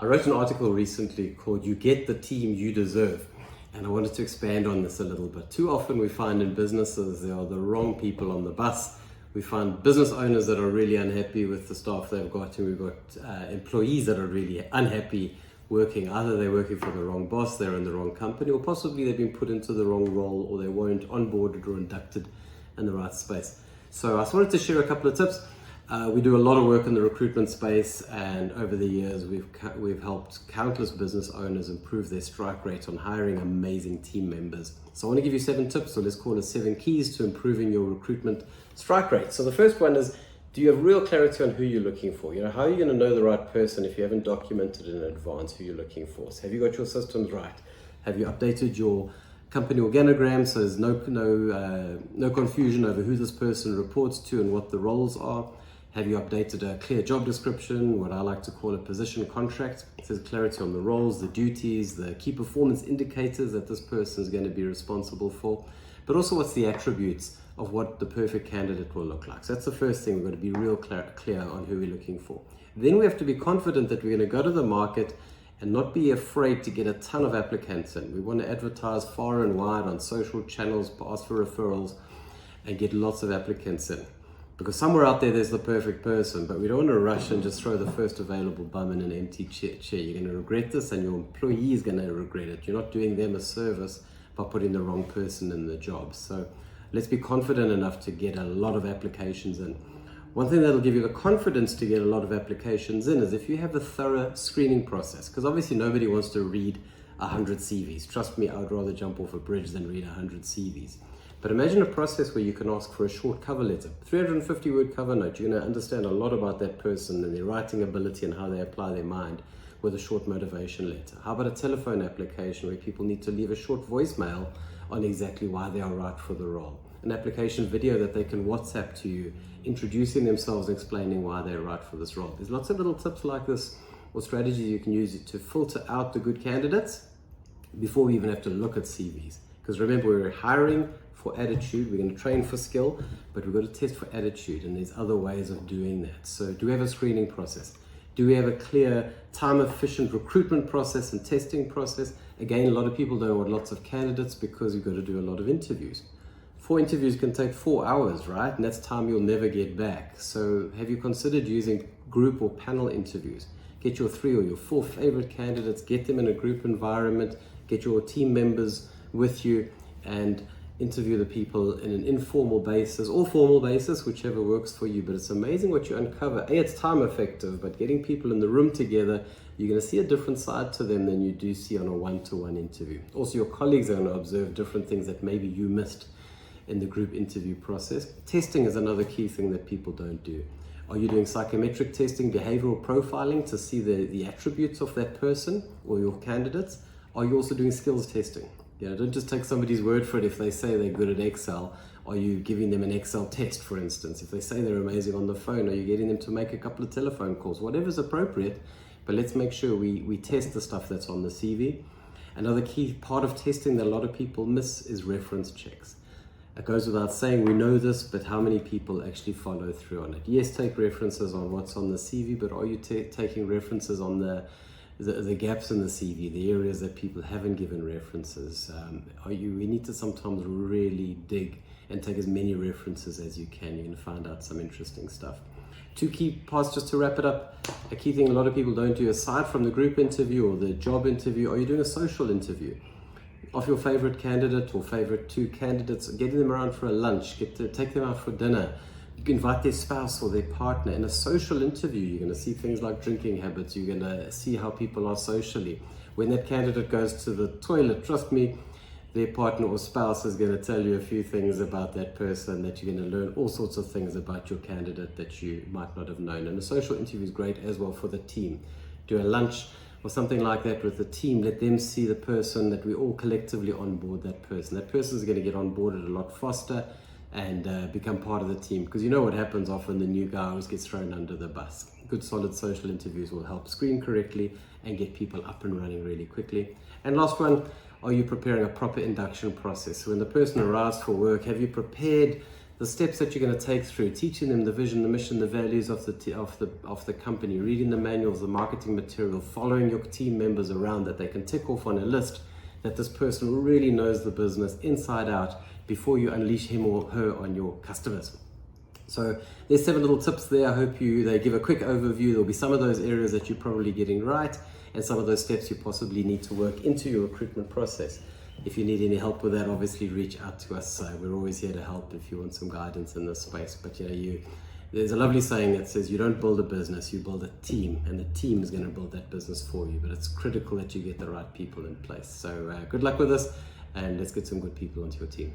I wrote an article recently called "You Get the Team You Deserve," and I wanted to expand on this a little bit. Too often we find in businesses there are the wrong people on the bus. We find business owners that are really unhappy with the staff they've got, and we've got employees that are really unhappy working. Either they're working for the wrong boss, they're in the wrong company, or possibly they've been put into the wrong role, or they weren't onboarded or inducted in the right space. So I just wanted to share a couple of tips. We do a lot of work in the recruitment space, and over the years we've helped countless business owners improve their strike rate on hiring amazing team members. So I want to give you 7 tips, or let's call it 7 keys to improving your recruitment strike rate. So the first one is, do you have real clarity on who you're looking for? How are you going to know the right person if you haven't documented in advance who you're looking for? So have you got your systems right? Have you updated your company organogram so there's no confusion over who this person reports to and what the roles are? Have you updated a clear job description, what I like to call a position contract? It says clarity on the roles, the duties, the key performance indicators that this person is going to be responsible for, but also what's the attributes of what the perfect candidate will look like. So that's the first thing. We've got to be real clear on who we're looking for. Then we have to be confident that we're going to go to the market and not be afraid to get a ton of applicants in. We want to advertise far and wide on social channels, ask for referrals, and get lots of applicants in. Because somewhere out there's the perfect person, but we don't want to rush and just throw the first available bum in an empty chair. You're going to regret this, and your employee is going to regret it. You're not doing them a service by putting the wrong person in the job. So let's be confident enough to get a lot of applications in. One thing that'll give you the confidence to get a lot of applications in is if you have a thorough screening process, because obviously nobody wants to read 100 CVs. Trust me, I would rather jump off a bridge than read 100 CVs. But imagine a process where you can ask for a short cover letter, 350-word cover note. You're going to understand a lot about that person and their writing ability and how they apply their mind with a short motivation letter. How about a telephone application where people need to leave a short voicemail on exactly why they are right for the role? An application video that they can WhatsApp to you, introducing themselves and explaining why they're right for this role. There's lots of little tips like this or strategies you can use to filter out the good candidates before we even have to look at CVs. Because remember, we're hiring for attitude, we're going to train for skill, but we've got to test for attitude, and there's other ways of doing that. So do we have a screening process? Do we have a clear, time-efficient recruitment process and testing process? Again, a lot of people don't want lots of candidates because you've got to do a lot of interviews. 4 interviews can take 4 hours, right? And that's time you'll never get back. So have you considered using group or panel interviews? Get your 3 or your 4 favorite candidates, get them in a group environment, get your team members with you, and interview the people in an informal basis or formal basis, whichever works for you. But it's amazing what you uncover. It's time effective, but getting people in the room together, you're going to see a different side to them than you do see on a one-to-one interview. Also, your colleagues are going to observe different things that maybe you missed in the group interview process. Testing is another key thing that people don't do. Are you doing psychometric testing, behavioral profiling to see the attributes of that person or your candidates? Are you also doing skills testing? Don't just take somebody's word for it if they say they're good at Excel. Are you giving them an Excel test, for instance? If they say they're amazing on the phone, are you getting them to make a couple of telephone calls? Whatever's appropriate, but let's make sure we test the stuff that's on the CV. Another key part of testing that a lot of people miss is reference checks. It goes without saying, we know this, but how many people actually follow through on it? Yes, take references on what's on the CV, but are you taking references on the gaps in the CV, the areas that people haven't given references? We need to sometimes really dig and take as many references as you can. You're going to find out some interesting stuff. 2 key parts just to wrap it up. A key thing a lot of people don't do, aside from the group interview or the job interview, are you doing a social interview of your favorite candidate or favorite 2 candidates, getting them around for a lunch, take them out for dinner. You can invite their spouse or their partner. In a social interview, you're going to see things like drinking habits. You're going to see how people are socially. When that candidate goes to the toilet, trust me, their partner or spouse is going to tell you a few things about that person that you're going to learn all sorts of things about your candidate that you might not have known. And a social interview is great as well for the team. Do a lunch or something like that with the team. Let them see the person, that we all collectively onboard that person. That person is going to get onboarded a lot faster and become part of the team, because you know what happens often, the new guy always gets thrown under the bus. Good solid social interviews will help screen correctly and get people up and running really quickly. And last one, are you preparing a proper induction process? So when the person arrives for work, have you prepared the steps that you're going to take through, teaching them the vision, the mission, the values of the company, reading the manuals, the marketing material, following your team members around that they can tick off on a list that this person really knows the business inside out before you unleash him or her on your customers. So there's 7 little tips there. I hope they give a quick overview. There'll be some of those areas that you're probably getting right and some of those steps you possibly need to work into your recruitment process. If you need any help with that, obviously reach out to us. We're always here to help if you want some guidance in this space. But there's a lovely saying that says you don't build a business, you build a team, and the team is going to build that business for you. But it's critical that you get the right people in place. So good luck with this, and let's get some good people onto your team.